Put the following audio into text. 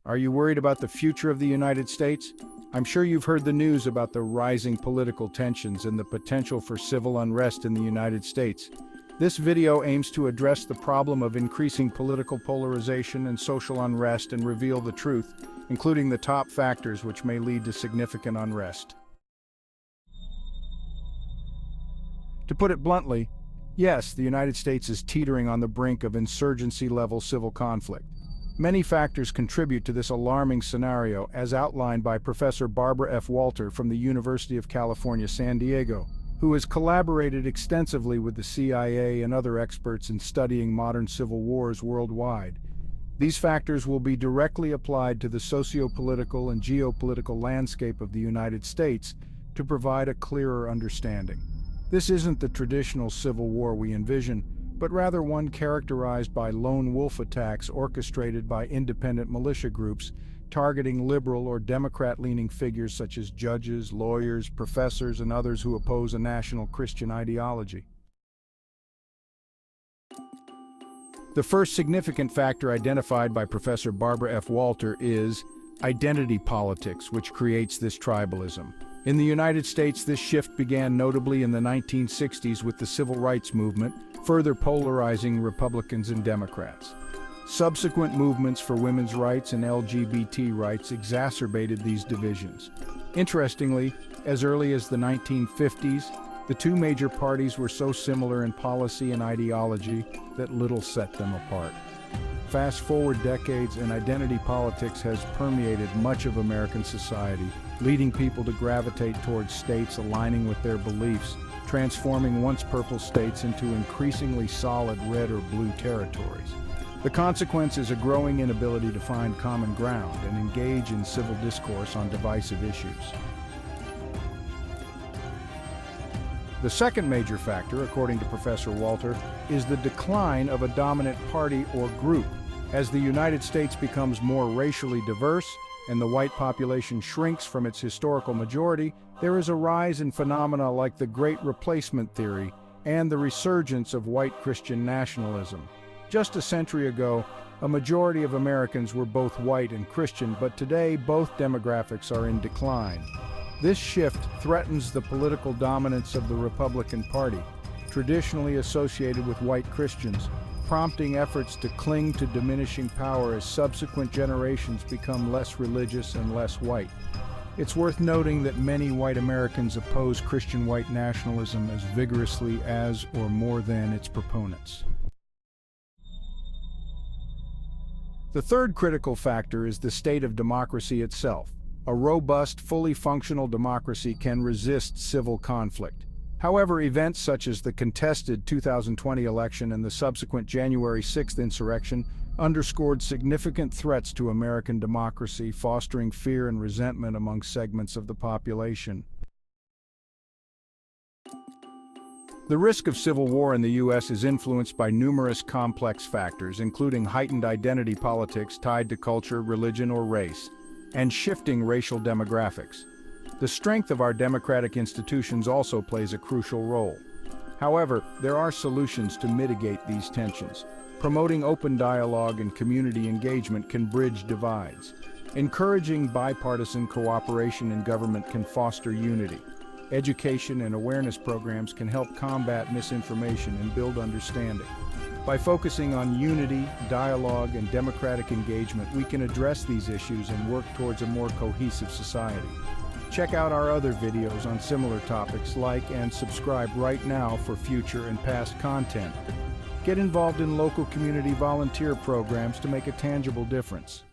Are you worried about the future of the United States? I'm sure you've heard the news about the rising political tensions and the potential for civil unrest in the United States. This video aims to address the problem of increasing political polarization and social unrest and reveal the truth, including the top factors which may lead to significant unrest. To put it bluntly, yes, the United States is teetering on the brink of insurgency-level civil conflict. Many factors contribute to this alarming scenario, as outlined by Professor Barbara F. Walter from the University of California, San Diego, who has collaborated extensively with the CIA and other experts in studying modern civil wars worldwide. These factors will be directly applied to the socio-political and geopolitical landscape of the United States to provide a clearer understanding. This isn't the traditional civil war we envision, but rather one characterized by lone wolf attacks orchestrated by independent militia groups targeting liberal or Democrat-leaning figures such as judges, lawyers, professors, and others who oppose a national Christian ideology. The first significant factor identified by Professor Barbara F. Walter is identity politics, which creates this tribalism. In the United States, this shift began notably in the 1960s with the Civil Rights Movement, further polarizing Republicans and Democrats. Subsequent movements for women's rights and LGBT rights exacerbated these divisions. Interestingly, as early as the 1950s, the two major parties were so similar in policy and ideology that little set them apart. Fast forward decades, and identity politics has permeated much of American society, leading people to gravitate towards states aligning with their beliefs, transforming once purple states into increasingly solid red or blue territories. The consequence is a growing inability to find common ground and engage in civil discourse on divisive issues. The second major factor, according to Professor Walter, is the decline of a dominant party or group. As the United States becomes more racially diverse and the white population shrinks from its historical majority, there is a rise in phenomena like the Great Replacement theory and the resurgence of white Christian nationalism. Just a century ago, a majority of Americans were both white and Christian, but today both demographics are in decline. This shift threatens the political dominance of the Republican Party, traditionally associated with white Christians, prompting efforts to cling to diminishing power as subsequent generations become less religious and less white. It's worth noting that many white Americans oppose Christian white nationalism as vigorously as or more than its proponents. The third critical factor is the state of democracy itself. A robust, fully functional democracy can resist civil conflict. However, events such as the contested 2020 election and the subsequent January 6th insurrection underscored significant threats to American democracy, fostering fear and resentment among segments of the population. The risk of civil war in the U.S. is influenced by numerous complex factors, including heightened identity politics tied to culture, religion, or race, and shifting racial demographics. The strength of our democratic institutions also plays a crucial role. However, there are solutions to mitigate these tensions. Promoting open dialogue and community engagement can bridge divides. Encouraging bipartisan cooperation in government can foster unity. Education and awareness programs can help combat misinformation and build understanding. By focusing on unity, dialogue, and democratic engagement, we can address these issues and work towards a more cohesive society. Check out our other videos on similar topics, like and subscribe right now for future and past content. Get involved in local community volunteer programs to make a tangible difference.